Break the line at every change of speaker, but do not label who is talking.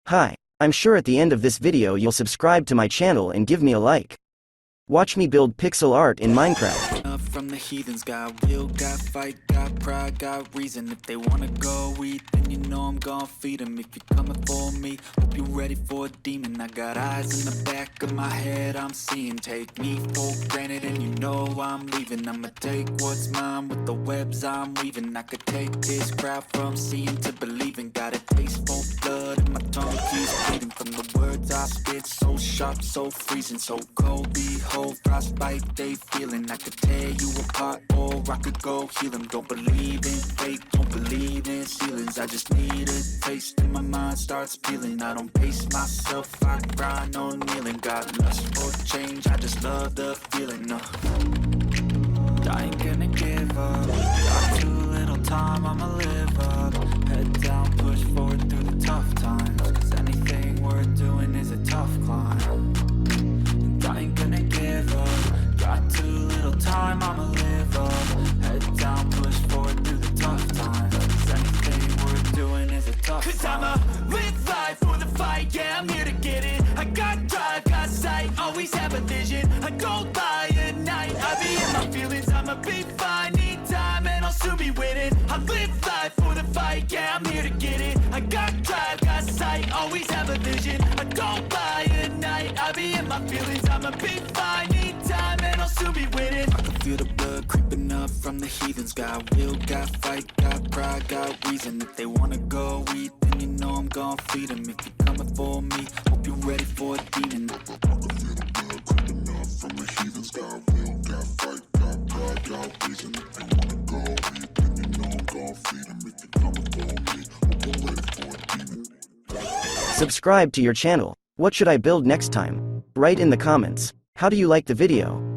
Hi, I'm sure at the end of this video you'll subscribe to my channel and give me a like. Watch me build pixel art in Minecraft.
From the heathens, got will, got fight, got pride, got reason. If they wanna go eat, then you know I'm gon' feed them. If you're coming for me, hope you're ready for a demon. I got eyes in the back of my head, I'm seeing. Take me for granted and you know I'm leaving. I'ma take what's mine with the webs I'm weaving. I could take this crowd from seeing to believing. Got a taste for blood and my tongue keeps bleeding. From the words I spit, so sharp, so freezing. So cold, behold, frostbite they feeling. I could tear you apart or I could go heal them. Don't believe in fate, don't believe in ceilings. I just need a taste and my mind starts peeling. I don't pace myself, I grind on kneeling. Got lust for change, I just love the feeling. I ain't gonna give up. Got too little time, I'ma live up. Head down, push forward through the tough times. Cause anything worth doing is a tough climb. And I ain't gonna give up. Got too little time, I'ma live up. Head down, push forward through the tough times. Cause anything worth doing is a tough climb. Cause I'ma live life for the fight, yeah, I'm here to get it. I got drive, got sight, always have a vision. I go by at night, I be in my feelings. I'ma be fine, need time, and I'll soon be winning. I live life for the fight, yeah, I'm here to get it. I got drive, got sight, always have a vision. I go by at night, I be in my feelings. I'ma be fine, need time, and I'll soon be winning. I can feel the blood creeping up from the heathens. Got will, got fight, got pride, got reason. If they wanna go eat, then you know I'm gon' feed them. If you're coming for me, hope you're ready for a demon. I can feel the blood creeping up from the heathens. Got will, got fight, got pride, got reason. If they wanna go eat, then you know I'm gon' feed them. If you're coming for me, hope you're ready for a demon.
Subscribe to your channel. What should I build next time? Write in the comments. How do you like the video?